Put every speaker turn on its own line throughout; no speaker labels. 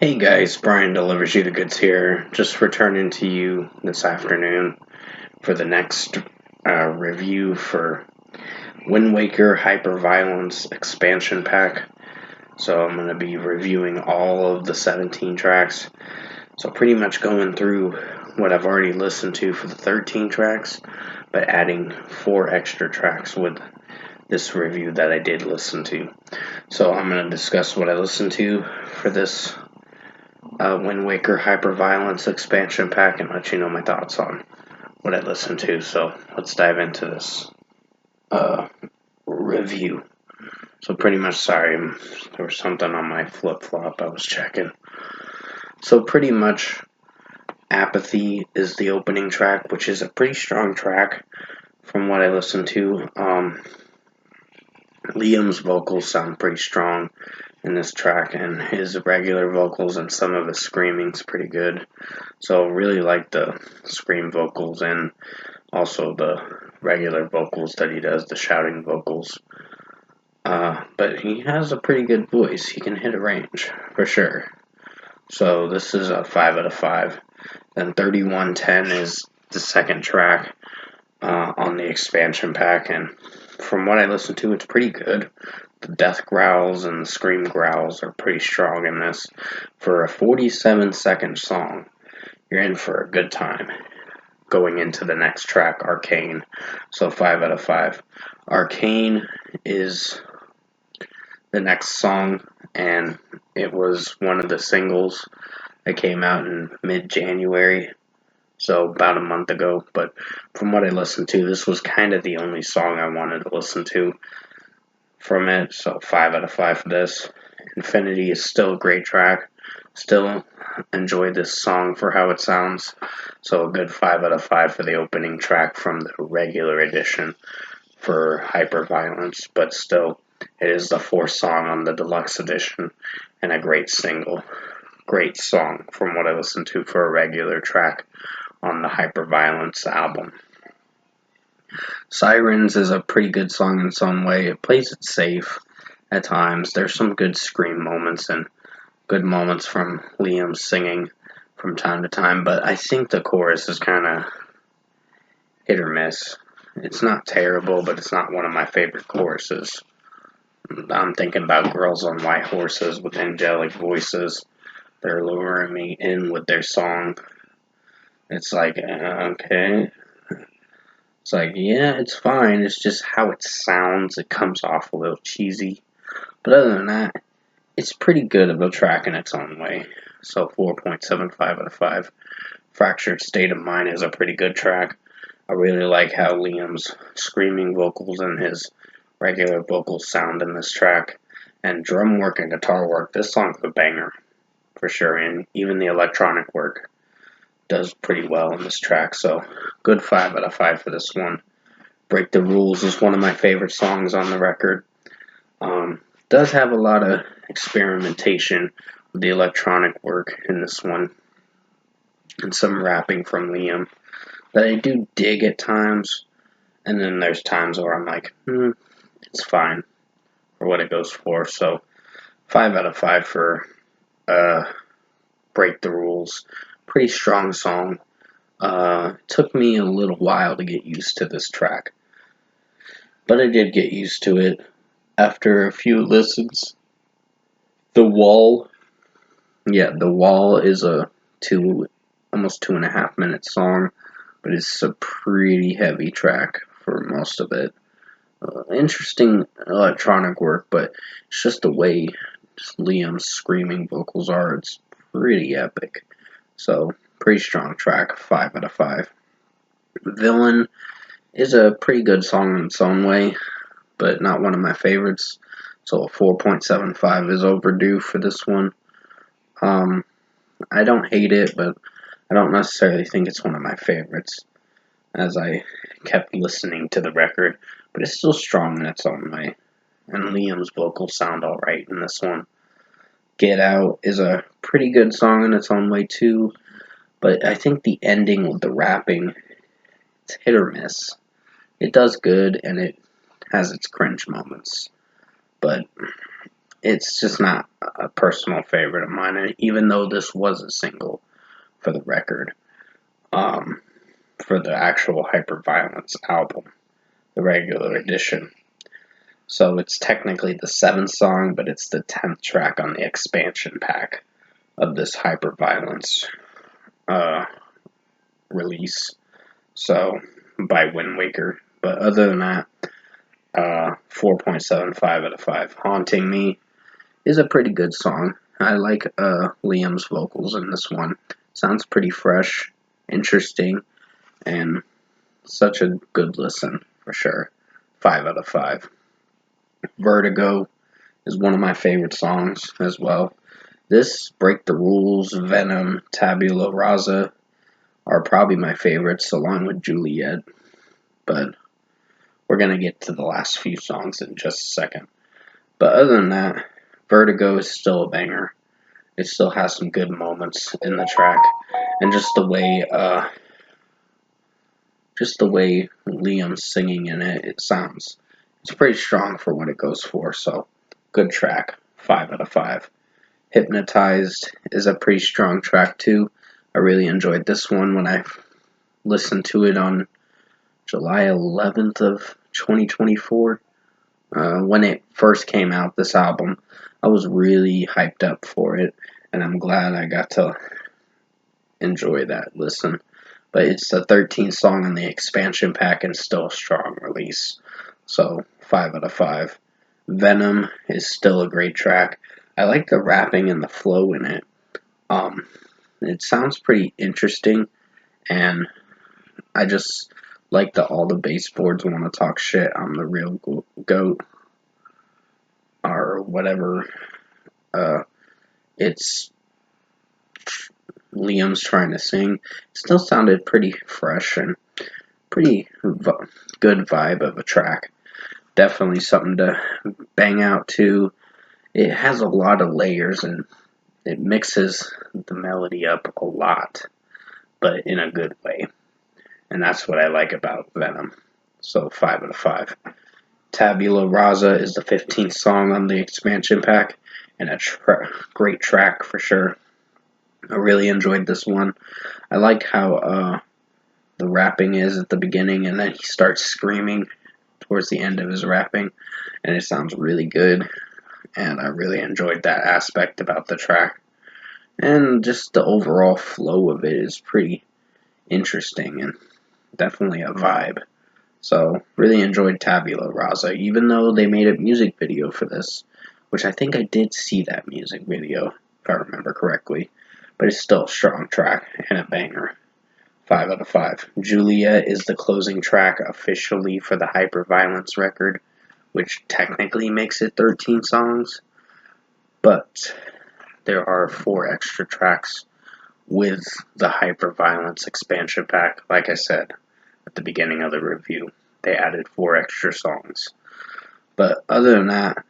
Hey guys, Brian delivers you the goods here. Just returning to you this afternoon for the next review for Windwaker Hyperviolence expansion pack. So I'm going to be reviewing all of the 17 tracks. So pretty much going through what I've already listened to for the 13 tracks, but adding 4 extra tracks with this review that I did listen to. So I'm going to discuss what I listened to for this Windwaker Hyperviolence expansion pack and let you know my thoughts on what I listened to. So let's dive into this uh, review. So pretty much, sorry, there was something on my flip-flop I was checking. So pretty much, Apathy is the opening track, which is a pretty strong track from what I listened to. Liam's vocals sound pretty strong in this track, and his regular vocals and some of his screaming's pretty good. So really like the scream vocals and also the regular vocals that he does, the shouting vocals. But he has a pretty good voice. He can hit a range for sure. So this is a 5 out of 5. Then 3110 is the second track on the expansion pack, and from what I listened to, it's pretty good. The death growls and the scream growls are pretty strong in this. For a 47-second song, you're in for a good time. Going into the next track, Arcane. So 5 out of 5. Arcane is the next song, and it was one of the singles that came out in mid-January, so about a month ago. But from what I listened to, this was kind of the only song I wanted to listen to from it, so 5 out of 5 for this. Infinity is still a great track. Still enjoy this song for how it sounds, so a good 5 out of 5 for the opening track from the regular edition for Hyperviolence, but still, it is the 4th song on the deluxe edition and a great single. Great song from what I listened to for a regular track on the Hyperviolence album. Sirens is a pretty good song in its own way. It plays it safe at times. There's some good scream moments and good moments from Liam singing from time to time, but I think the chorus is kind of hit or miss. It's not terrible, but it's not one of my favorite choruses. I'm thinking about Girls on White Horses with angelic voices. They're luring me in with their song. It's like, okay. It's like, yeah, it's fine. It's just how it sounds. It comes off a little cheesy. But other than that, it's pretty good of a track in its own way. So 4.75 out of 5. Fractured State of Mind is a pretty good track. I really like how Liam's screaming vocals and his regular vocals sound in this track. And drum work and guitar work, this song's a banger, for sure. And even the electronic work does pretty well in this track. So good 5 out of 5 for this one. Break the Rules is one of my favorite songs on the record. Does have a lot of experimentation with the electronic work in this one, and some rapping from Liam that I do dig at times, and then there's times where I'm like, it's fine for what it goes for. So 5 out of 5 for Break the Rules. Pretty strong song. Took me a little while to get used to this track, but I did get used to it after a few listens. The Wall is a almost 2.5 minute song, but it's a pretty heavy track for most of it. Interesting electronic work, but it's just the way Liam's screaming vocals are. It's pretty epic. So, pretty strong track, 5 out of 5. Villain is a pretty good song in its own way, but not one of my favorites. So, a 4.75 is overdue for this one. I don't hate it, but I don't necessarily think it's one of my favorites, as I kept listening to the record, but it's still strong in its own way, and Liam's vocals sound alright in this one. Get Out is a pretty good song in its own way too, but I think the ending with the rapping, it's hit or miss. It does good, and it has its cringe moments, but it's just not a personal favorite of mine, and even though this was a single for the record, um, for the actual Hyperviolence album, the regular edition. So it's technically the 7th song, but it's the 10th track on the expansion pack of this Hyperviolence uh, release. So by Windwaker. But other than that, 4.75 out of 5. Haunting Me is a pretty good song. I like Liam's vocals in this one. Sounds pretty fresh, interesting, and such a good listen for sure. 5 out of 5. Vertigo is one of my favorite songs as well. This, Break the Rules, Venom, Tabula Rasa are probably my favorites along with Juliet. But we're going to get to the last few songs in just a second. But other than that, Vertigo is still a banger. It still has some good moments in the track, and just the way Liam's singing in it, it's pretty strong for what it goes for. So good track, 5 out of 5. Hypnotized is a pretty strong track too. I really enjoyed this one when I listened to it on July 11th of 2024. When it first came out, this album, I was really hyped up for it, and I'm glad I got to enjoy that listen. But it's the 13th song on the expansion pack and still a strong release. So 5 out of 5. Venom is still a great track. I like the rapping and the flow in it. It sounds pretty interesting, and I just like that all the baseboards want to talk shit. I'm the real goat, or whatever. It's Liam's trying to sing. It still sounded pretty fresh and pretty good vibe of a track. Definitely something to bang out to. It has a lot of layers and it mixes the melody up a lot, but in a good way. And that's what I like about Venom. So 5 out of 5. Tabula Rasa is the 15th song on the expansion pack, and a great track for sure. I really enjoyed this one. I like how the rapping is at the beginning, and then he starts screaming towards the end of his rapping, and it sounds really good. And I really enjoyed that aspect about the track. And just the overall flow of it is pretty interesting and definitely a vibe. So, really enjoyed Tabula Rasa, even though they made a music video for this, which I think I did see that music video, if I remember correctly. But it's still a strong track and a banger. 5 out of 5. Juliet is the closing track officially for the Hyperviolence record, which technically makes it 13 songs, but there are 4 extra tracks with the Hyperviolence expansion pack. Like I said at the beginning of the review, they added 4 extra songs. But other than that,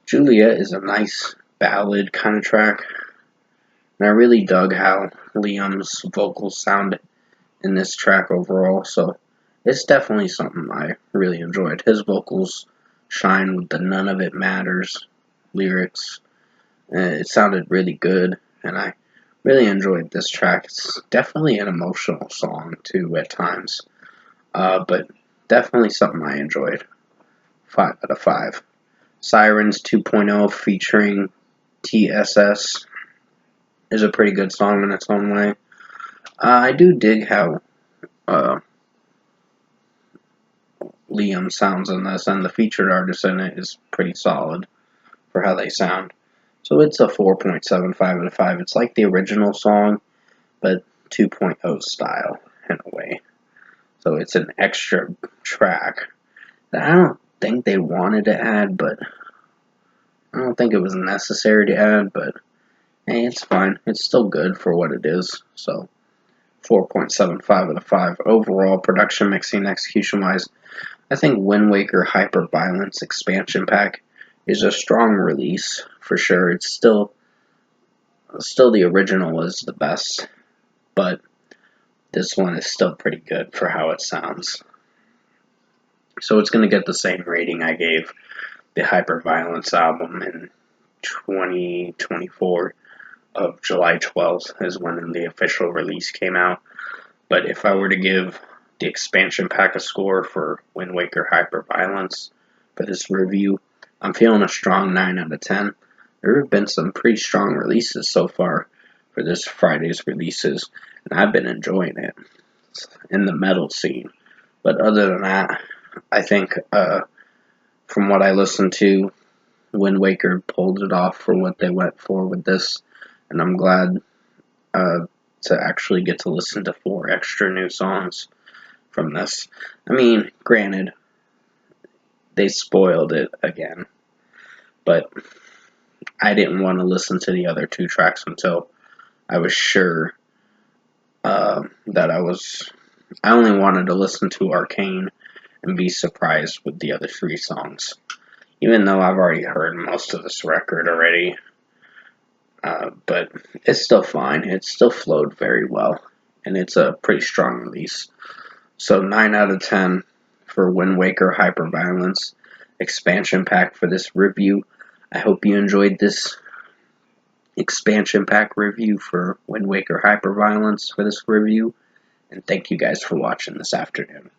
Juliet is a nice ballad kind of track, and I really dug how Liam's vocals sounded in this track overall, so it's definitely something I really enjoyed. His vocals shine with the None of It Matters lyrics. It sounded really good, and I really enjoyed this track. It's definitely an emotional song, too, at times, but definitely something I enjoyed. 5 out of 5. Sirens 2.0 featuring TSS is a pretty good song in its own way. I do dig how Liam sounds in this, and the featured artist in it is pretty solid for how they sound. So it's a 4.75 out of 5. It's like the original song, but 2.0 style in a way. So it's an extra track that I don't think they wanted to add, but I don't think it was necessary to add, but hey, it's fine. It's still good for what it is. So 4.75 out of 5. Overall, production, mixing, execution-wise, I think Windwaker Hyperviolence expansion pack is a strong release for sure. It's still the original is the best, but this one is still pretty good for how it sounds. So it's going to get the same rating I gave the Hyperviolence album in 2024 of July 12th is when the official release came out. But if I were to give the expansion pack a score for Windwaker Hyperviolence for this review, I'm feeling a strong 9 out of 10. There have been some pretty strong releases so far for this Friday's releases, and I've been enjoying it in the metal scene. But other than that, I think from what I listened to, Windwaker pulled it off for what they went for with this, and I'm glad to actually get to listen to 4 extra new songs from this. I mean, granted, they spoiled it again, but I didn't want to listen to the other 2 tracks until I was sure that I only wanted to listen to Arcane and be surprised with the other 3 songs. Even though I've already heard most of this record already, but it's still fine. It still flowed very well, and it's a pretty strong release. So 9 out of 10 for Windwaker Hyperviolence expansion pack for this review. I hope you enjoyed this expansion pack review for Windwaker Hyperviolence for this review, and thank you guys for watching this afternoon.